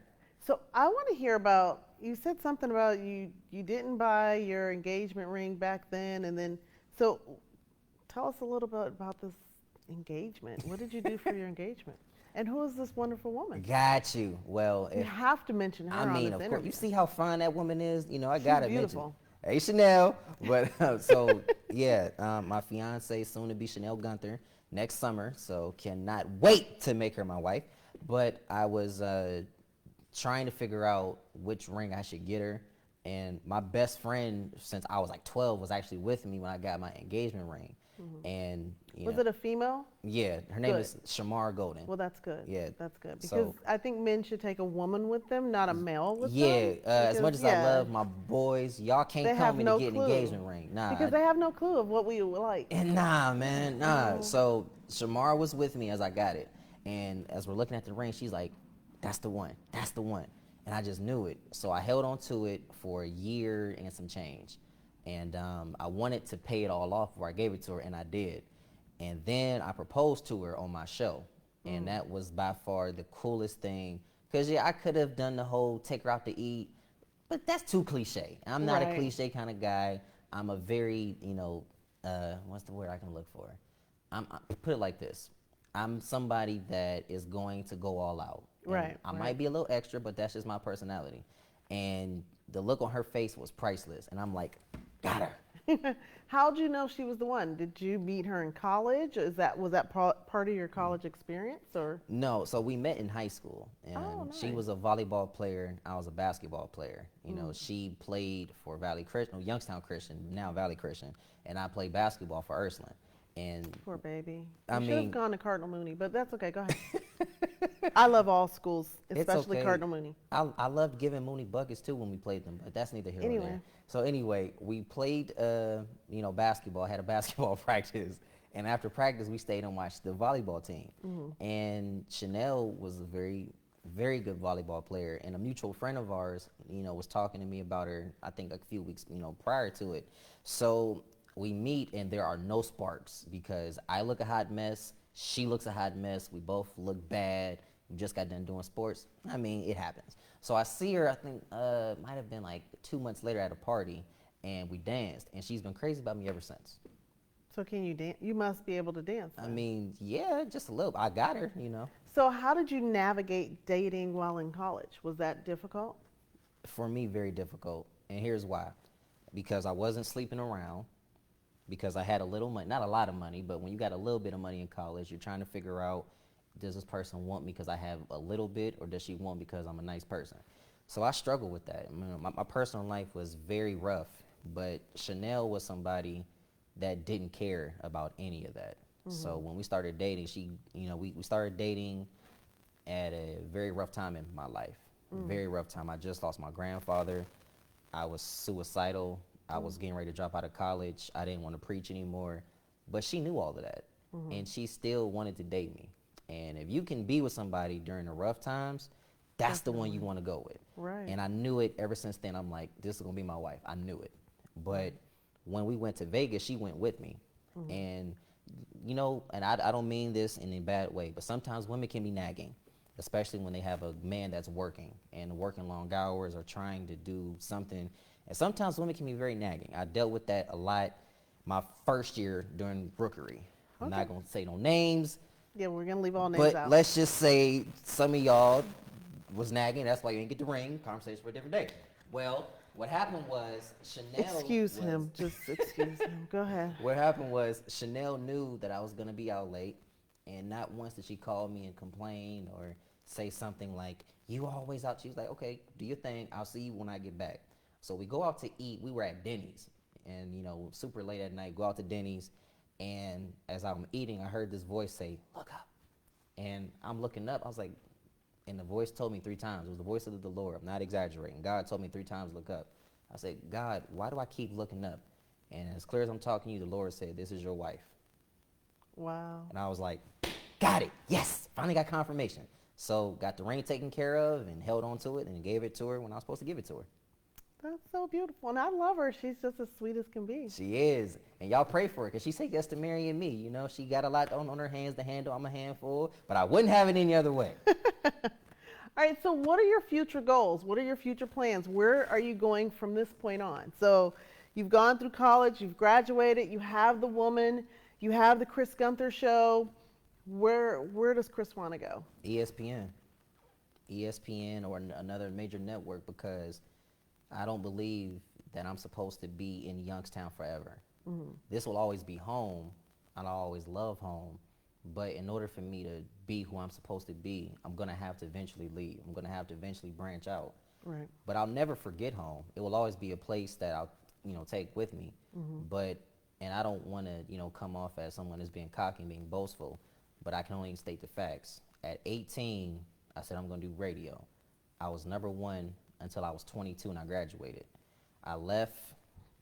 I want to hear about, you said something about you didn't buy your engagement ring back then, and then, so tell us a little bit about this engagement. What did you do for your engagement? And who is this wonderful woman? Got you. Well, You have to mention her I on mean, this of course, interview. you see how fine that woman is. I gotta mention. beautiful. Hey, Chanel. But so yeah, my fiance, soon to be Chanel Gunther, next summer. So cannot wait to make her my wife. But I was trying to figure out which ring I should get her. And my best friend, since I was like 12, was actually with me when I got my engagement ring. And Was it a female? yeah, her name Good. is Shamar Golden. Well, that's good. Yeah, That's good. Because so- I think men should take a woman with them, not a male with Yeah, them. as much Because, as I love my boys, y'all they can't have come in no to get an clue. engagement ring. Nah. Because they have no clue of what we like. And nah, man, nah. So Shamar was with me as I got it. And as we're looking at the ring, she's like, that's the one. That's the one. And I just knew it. So I held on to it for a year and some change. And I wanted to pay it all off before I gave it to her, and I did. And then I proposed to her on my show. And that was by far the coolest thing. Because, yeah, I could have done the whole take her out to eat, but that's too cliche. I'm not a Right. cliche kind of guy. I'm a very, what's the word I can look for? I put it like this. I'm somebody that is going to go all out. And Right, I right. might be a little extra, but that's just my personality. And the look on her face was priceless. And I'm like, got her. How'd you know she was the one? Did you meet her in college? Was that part of your college experience, or? No, so we met in high school, and Oh, she nice. was a volleyball player. I was a basketball player. She played for Valley Christian, Youngstown Christian, now Valley Christian, and I played basketball for Ursuline. And Poor baby. I You should mean- have gone to Cardinal Mooney, but that's okay. Go ahead. I love all schools, It's especially okay. Cardinal Mooney. I loved giving Mooney buckets too when we played them, but that's neither here nor Anyway. there. So anyway, we played, basketball. I had a basketball practice, and after practice, we stayed and watched the volleyball team. And Chanel was a very, very good volleyball player, and a mutual friend of ours, was talking to me about her. I think a few weeks, prior to it. So we meet, and there are no sparks because I look a hot mess. She looks a hot mess. We both look bad. We just got done doing sports. I mean, it happens. So I see her, I think, might have been like 2 months later at a party, and we danced, and she's been crazy about me ever since. So can you dance? You must be able to dance. I then. mean, yeah, just a little. I got her. So how did you navigate dating while in college? Was that difficult? For me, very difficult, and here's why. Because I wasn't sleeping around, because I had a little money, not a lot of money, but when you got a little bit of money in college, you're trying to figure out, does this person want me because I have a little bit, or does she want me because I'm a nice person? So I struggled with that. My personal life was very rough, but Chanel was somebody that didn't care about any of that. So when we started dating, we started dating at a very rough time in my life. Very rough time. I just lost my grandfather. I was suicidal. I was getting ready to drop out of college. I didn't want to preach anymore. But she knew all of that. And she still wanted to date me. And if you can be with somebody during the rough times, that's the one you want to go with. Right. And I knew it ever since then. I'm like, this is going to be my wife. I knew it. But when we went to Vegas, she went with me. And and I don't mean this in a bad way, but sometimes women can be nagging, especially when they have a man that's working and working long hours or trying to do something. And sometimes women can be very nagging. I dealt with that a lot my first year during rookery. I'm Okay. not going to say no names, Yeah, we're gonna leave all names but out. let's just say some of y'all was nagging. That's why you didn't get the ring. Conversation for a different day. Well, what happened was Excuse him. Just excuse him. Go ahead. what happened was Chanel knew that I was gonna be out late, and not once did she call me and complain or say something like, "You always out." She was like, "Okay, do your thing. I'll see you when I get back." So we go out to eat. We were at Denny's, and super late at night. Go out to Denny's, and as I'm eating, I heard this voice say, "Look up," and I'm looking up. I was like, and the voice told me 3 times. It was the voice of the Lord. I'm not exaggerating. God told me 3 times, look up. I said, God, why do I keep looking up? And as clear as I'm talking to you, the Lord said, this is your wife. Wow. And I was like, got it. Yes. Finally got confirmation. So got the ring taken care of and held on to it and gave it to her when I was supposed to give it to her. That's so beautiful. And I love her. She's just as sweet as can be. She is. And y'all pray for her because she said yes to marrying me. She got a lot on her hands to handle. I'm a handful. But I wouldn't have it any other way. All right, so what are your future goals? What are your future plans? Where are you going from this point on? So you've gone through college, you've graduated, you have the woman, you have the Chris Gunther show. Where does Chris want to go? ESPN. ESPN or another major network because I don't believe that I'm supposed to be in Youngstown forever. Mm-hmm. This will always be home, and I'll always love home. But in order for me to be who I'm supposed to be, I'm going to have to eventually leave. I'm going to have to eventually branch out. Right. But I'll never forget home. It will always be a place that I'll, take with me. Mm-hmm. And I don't want to, come off as someone that's being cocky and being boastful, but I can only state the facts. At 18, I said I'm going to do radio. I was number one until I was 22 and I graduated. I left,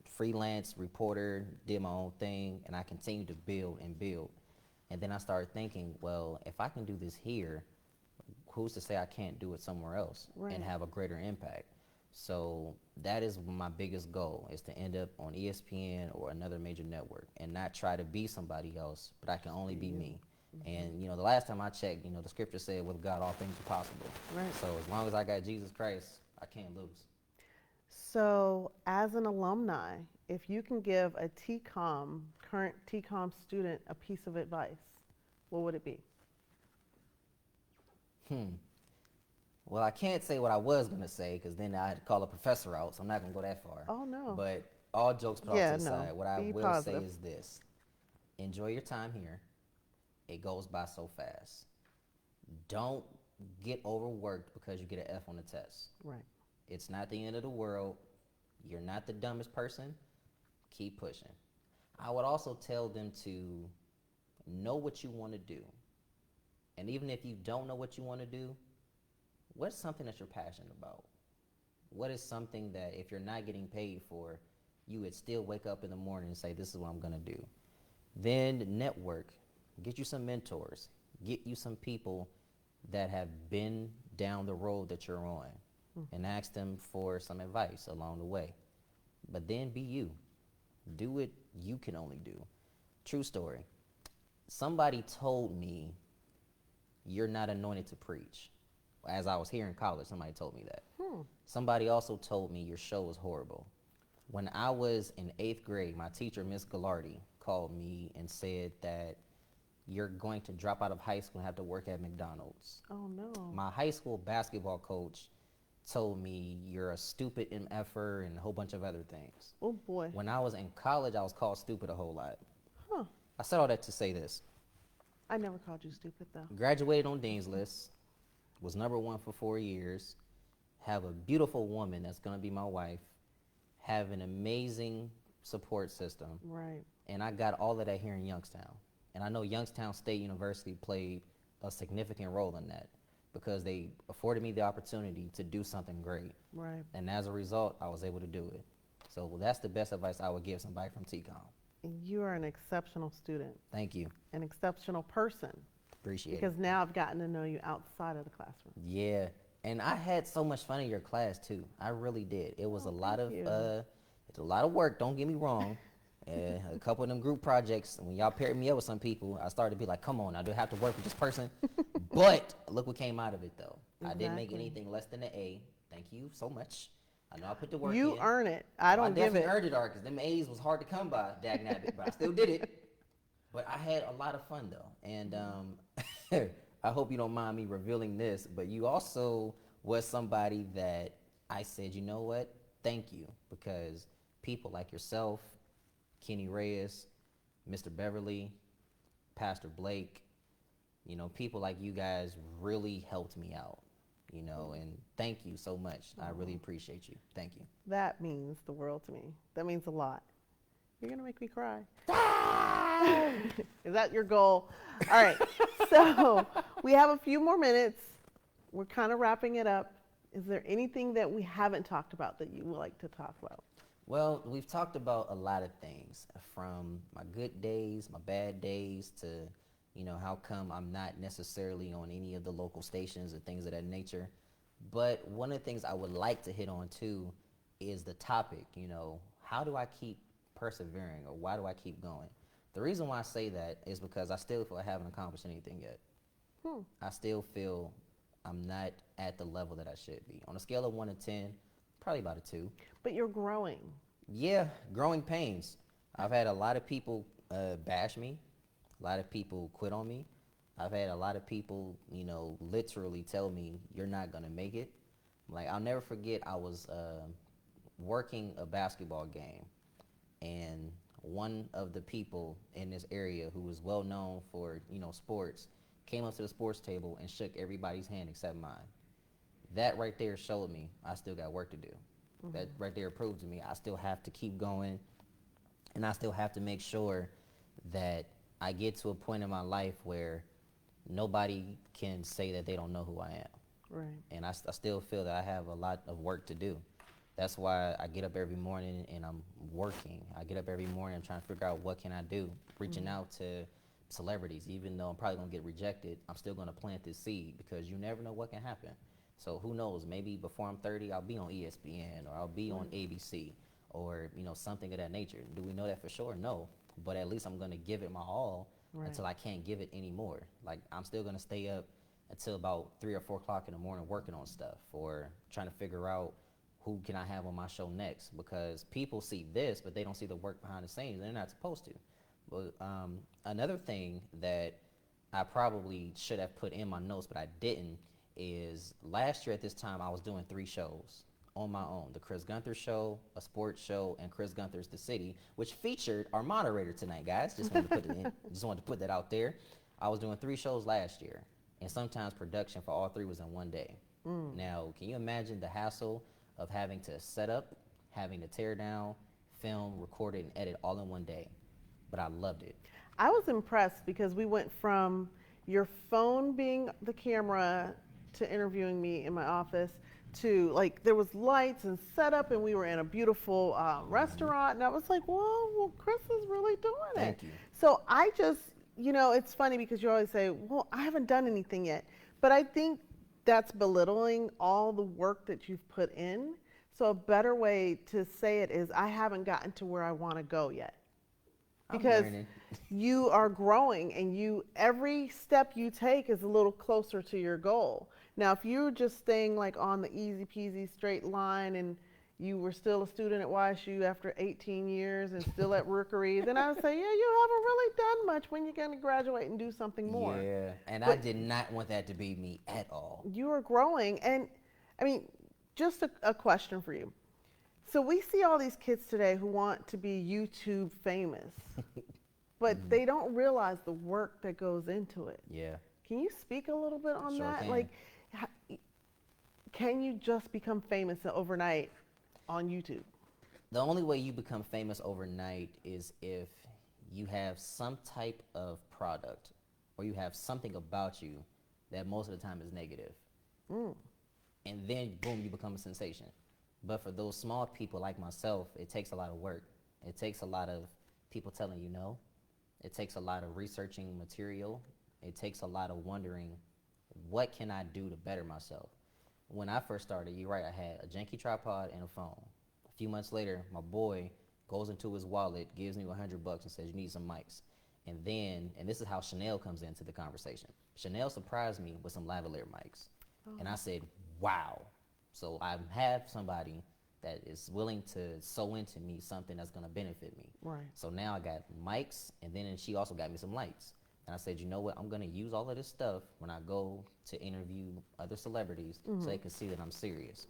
freelance reporter, did my own thing, and I continued to build and build. And then I started thinking, well, if I can do this here, who's to say I can't do it somewhere else and have a greater impact? So that is my biggest goal, is to end up on ESPN or another major network and not try to be somebody else, but I can only be me. And, the last time I checked, the scripture said with God all things are possible. Right. So as long as I got Jesus Christ, I can't lose. So as an alumni, if you can give a current TCOM student a piece of advice, what would it be? Well, I can't say what I was going to say because then I'd call a professor out, so I'm not going to go that far. Oh, no. But all jokes put off to the side, what I will positive. say is this. Enjoy your time here. It goes by so fast. Don't get overworked because you get an F on the test. Right. It's not the end of the world. You're not the dumbest person. Keep pushing. I would also tell them to know what you want to do. And even if you don't know what you want to do, what's something that you're passionate about? What is something that if you're not getting paid for, you would still wake up in the morning and say, this is what I'm going to do? Then network. Get you some mentors. Get you some people that have been down the road that you're on and ask them for some advice along the way. But then be you. Do what you can only do. True story. Somebody told me you're not anointed to preach. As I was here in college, somebody told me that. Somebody also told me your show was horrible. When I was in 8th grade, my teacher, Miss Gallardi, called me and said that you're going to drop out of high school and have to work at McDonald's. Oh, no. My high school basketball coach told me you're a stupid MFer and a whole bunch of other things. Oh, boy. When I was in college, I was called stupid a whole lot. Huh. I said all that to say this. I never called you stupid, though. Graduated on Dean's List, was number one for 4 years, have a beautiful woman that's going to be my wife, have an amazing support system. Right. And I got all of that here in Youngstown. And I know Youngstown State University played a significant role in that because they afforded me the opportunity to do something great. Right. And as a result, I was able to do it. So that's the best advice I would give somebody from TCOM. You are an exceptional student. Thank you. An exceptional person. Appreciate it. Because now I've gotten to know you outside of the classroom. Yeah. And I had so much fun in your class too. I really did. It was a lot of work, don't get me wrong. And a couple of them group projects, when y'all paired me up with some people, I started to be like, come on, I do have to work with this person. But look what came out of it, though. I didn't make Exactly. anything less than an A. Thank you so much. I know I put the work You in. earn it. I Oh, I don't give definitely it. earned it, because them A's was hard to come by, dag nabbit, but I still did it. But I had a lot of fun, though. And I hope you don't mind me revealing this, but you also was somebody that I said, you know what? Thank you, because people like yourself, Kenny Reyes, Mr. Beverly, Pastor Blake, people like you guys really helped me out, and thank you so much. I really appreciate you. Thank you. That means the world to me. That means a lot. You're going to make me cry. Is that your goal? All right. So we have a few more minutes. We're kind of wrapping it up. Is there anything that we haven't talked about that you would like to talk about? Well, we've talked about a lot of things, from my good days, my bad days, to, how come I'm not necessarily on any of the local stations or things of that nature. But one of the things I would like to hit on too is the topic, how do I keep persevering, or why do I keep going? The reason why I say that is because I still feel I haven't accomplished anything yet. I still feel I'm not at the level that I should be. On a scale of 1 to 10, probably about a 2. But you're growing. Yeah, growing pains. I've had a lot of people bash me, a lot of people quit on me. I've had a lot of people, literally tell me, you're not going to make it. Like, I'll never forget, I was working a basketball game, and one of the people in this area who was well known for, sports, came up to the sports table and shook everybody's hand except mine. That right there showed me I still got work to do. That right there proved to me I still have to keep going, and I still have to make sure that I get to a point in my life where nobody can say that they don't know who I am. Right. And I still feel that I have a lot of work to do. That's why I get up every morning and I'm working. I get up every morning, I'm trying to figure out what can I do, reaching out to celebrities. Even though I'm probably going to get rejected, I'm still going to plant this seed, because you never know what can happen. So who knows, maybe before I'm 30, I'll be on ESPN, or I'll be on ABC, or something of that nature. Do we know that for sure? No. But at least I'm going to give it my all until I can't give it anymore. Like, I'm still going to stay up until about 3 or 4 o'clock in the morning working on stuff, or trying to figure out who can I have on my show next, because people see this, but they don't see the work behind the scenes. They're not supposed to. But another thing that I probably should have put in my notes, but I didn't, is last year at this time I was doing 3 shows on my own: the Chris Gunther Show, a sports show, and Chris Gunther's The City, which featured our moderator tonight, guys. Just wanted to put it in. Just wanted to put that out there. I was doing 3 shows last year, and sometimes production for all 3 was in one day. Now, can you imagine the hassle of having to set up, having to tear down, film, record it, and edit all in one day? But I loved it. I was impressed because we went from your phone being the camera to interviewing me in my office to, like, there was lights and setup, and we were in a beautiful restaurant, and I was like, well, Chris is really doing it. Thank you. So I just, it's funny because you always say, well, I haven't done anything yet, but I think that's belittling all the work that you've put in. So a better way to say it is, I haven't gotten to where I want to go yet. Because you are growing, and every step you take is a little closer to your goal. Now, if you're just staying like on the easy peasy straight line, and you were still a student at YSU after 18 years and still at Rookery, then I would say, yeah, you haven't really done much. When you're going to graduate and do something more? Yeah, and But I did not want that to be me at all. you are growing. And I mean, just a question for you. So we see all these kids today who want to be YouTube famous, but they don't realize the work that goes into it. Yeah. Can you speak a little bit on Sure that? can. Like, can you just become famous overnight on YouTube? The only way you become famous overnight is if you have some type of product, or you have something about you that most of the time is negative. And then, boom, you become a sensation. But for those small people like myself, it takes a lot of work. It takes a lot of people telling you no. It takes a lot of researching material. It takes a lot of wondering, what can I do to better myself? When I first started, you're right, I had a janky tripod and a phone. A few months later, my boy goes into his wallet, gives me $100 and says, you need some mics. And then, and this is how Chanel comes into the conversation. Chanel surprised me with some lavalier mics. And I said, wow. So I have somebody that is willing to sew into me something that's gonna benefit me. Right. So now I got mics, and then she also got me some lights. And I said, you know what, I'm gonna use all of this stuff when I go to interview other celebrities so they can see that I'm serious.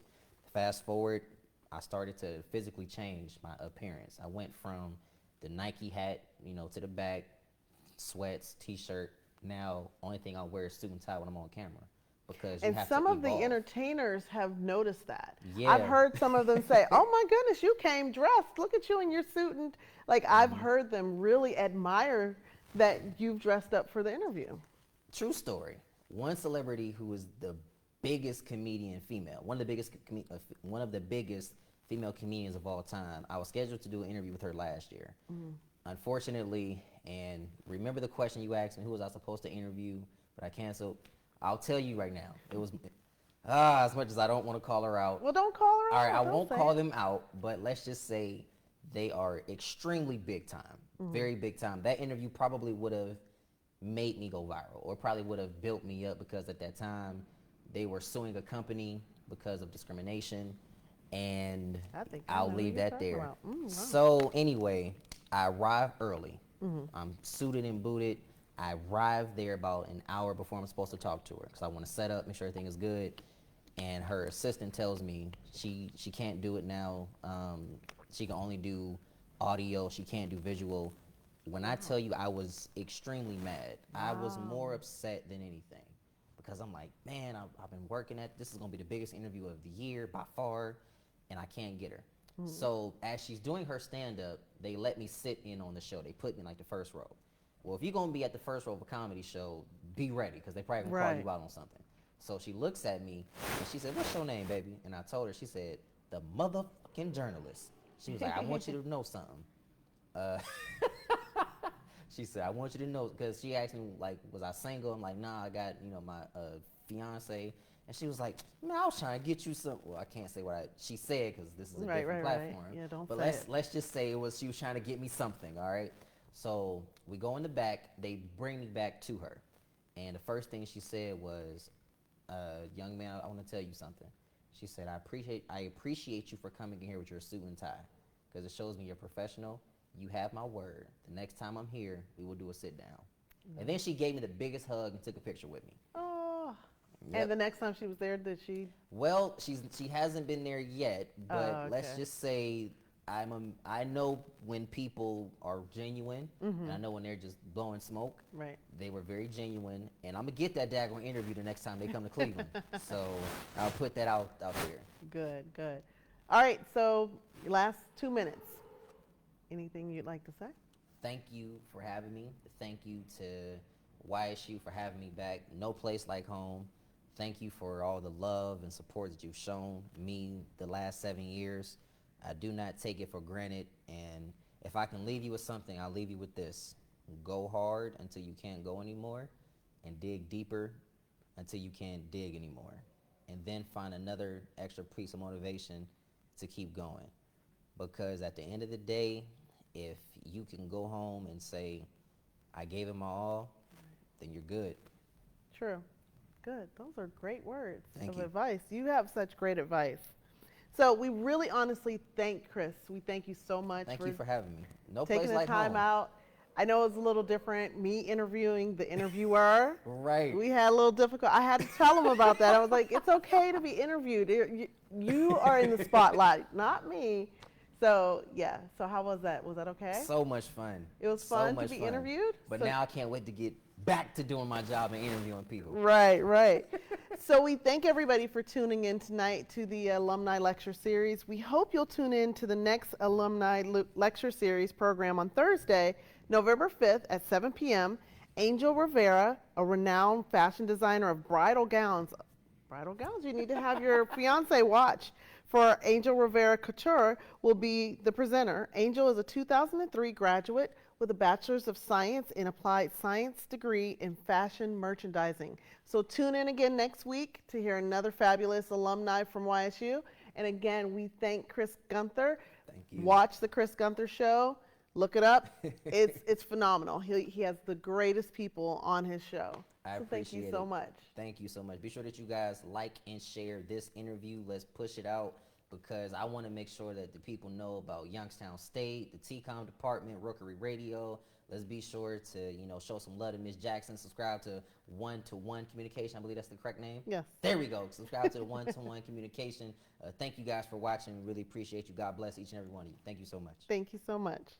Fast forward, I started to physically change my appearance. I went from the Nike hat, you know, to the back, sweats, t-shirt. Now, only thing I wear is suit and tie when I'm on camera. Because you And have some to of the evolve. entertainers have noticed that. Yeah. I've heard some of them say, "Oh my goodness, you came dressed. Look at you in your suit." And like I've heard them really admire that you've dressed up for the interview. True story. One celebrity who is the biggest comedian female, one of the biggest female comedians of all time. I was scheduled to do an interview with her last year. Unfortunately, and remember the question you asked me, who was I supposed to interview, but I canceled. I'll tell you right now, it was, as much as I don't want to call her out. Well, don't call her out. All right, I Don't won't say call it. them out, but let's just say they are extremely big time, very big time. That interview probably would have made me go viral, or probably would have built me up, because at that time they were suing a company because of discrimination, and I think I I'll know who leave you're that talking there. about. Wow. So anyway, I arrived early. I'm suited and booted. I arrived there about an hour before I'm supposed to talk to her, because I want to set up, make sure everything is good. And her assistant tells me she can't do it now. She can only do audio. She can't do visual. When I tell you I was extremely mad, I was more upset than anything, because I'm like, man, I've been working at this. Is going to be the biggest interview of the year by far, and I can't get her. So as she's doing her stand-up, they let me sit in on the show. They put me in like the first row. Well, if you're going to be at the first row of a comedy show, be ready, because they probably going to call Right. you out on something. So she looks at me and she said, what's your name, baby? And I told her, she said, the motherfucking journalist. She was like, I want you to know something. She said, I want you to know, because she asked me, like, was I single? I'm like, nah, I got, you know, my fiance. And she was like, man, I was trying to get you some. Well, I can't say what she said, because this is a Right, different right, right. platform. Yeah, don't but say it. let's just say she was trying to get me something, all right? So we go in the back. They bring me back to her. And the first thing she said was, young man, I want to tell you something. She said, I appreciate you for coming in here with your suit and tie, because it shows me you're professional. You have my word. The next time I'm here, we will do a sit down. And then she gave me the biggest hug and took a picture with me. Oh. Yep. And the next time she was there, did she? Well, she hasn't been there yet, but let's okay. just say I know when people are genuine, and I know when they're just blowing smoke. Right. They were very genuine, and I'm gonna get that daggone interview the next time they come to Cleveland. So I'll put that out there. Good, good. All right, so last 2 minutes. Anything you'd like to say? Thank you for having me. Thank you to YSU for having me back. No place like home. Thank you for all the love and support that you've shown me the last 7 years. I do not take it for granted, and if I can leave you with something, I'll leave you with this. Go hard until you can't go anymore, and dig deeper until you can't dig anymore. And then find another extra piece of motivation to keep going. Because at the end of the day, if you can go home and say, I gave it my all, then you're good. True. Good. Those are great words Thank of you. advice. You have such great advice. So we really honestly thank Chris. We thank you so much Thank you for having me. No taking place the like time home. out. I know it was a little different, me interviewing the interviewer. Right. We had a little difficult. I had to tell him about that. I was like, it's okay to be interviewed. You are in the spotlight, not me. So, yeah. So how was that? Was that okay? So much fun. It was So fun to much be fun. interviewed? But So- now I can't wait to get back to doing my job and interviewing people. Right, right. So we thank everybody for tuning in tonight to the Alumni Lecture Series. We hope you'll tune in to the next Alumni Lecture Series program on Thursday, November 5th at 7 p.m. Angel Rivera, a renowned fashion designer of bridal gowns. Bridal gowns? You need to have your fiance watch. For Angel Rivera Couture will be the presenter. Angel is a 2003 graduate with a Bachelor's of Science in Applied Science degree in fashion merchandising. So tune in again next week to hear another fabulous alumni from YSU. And again, we thank Chris Gunther you. Watch the Chris Gunther show. Look it up. It's phenomenal. He has the greatest people on his show. I So thank you appreciate so it. much. Thank you so much. Be sure that you guys like and share this interview. Let's push it out because I want to make sure that the people know about Youngstown State, the TCOM department, Rookery Radio. Let's be sure to, show some love to Miss Jackson. Subscribe to One-to-One Communication. I believe that's the correct name. Yes. There we go. Subscribe to the One-to-One Communication. Thank you guys for watching. Really appreciate you. God bless each and every one of you. Thank you so much. Thank you so much.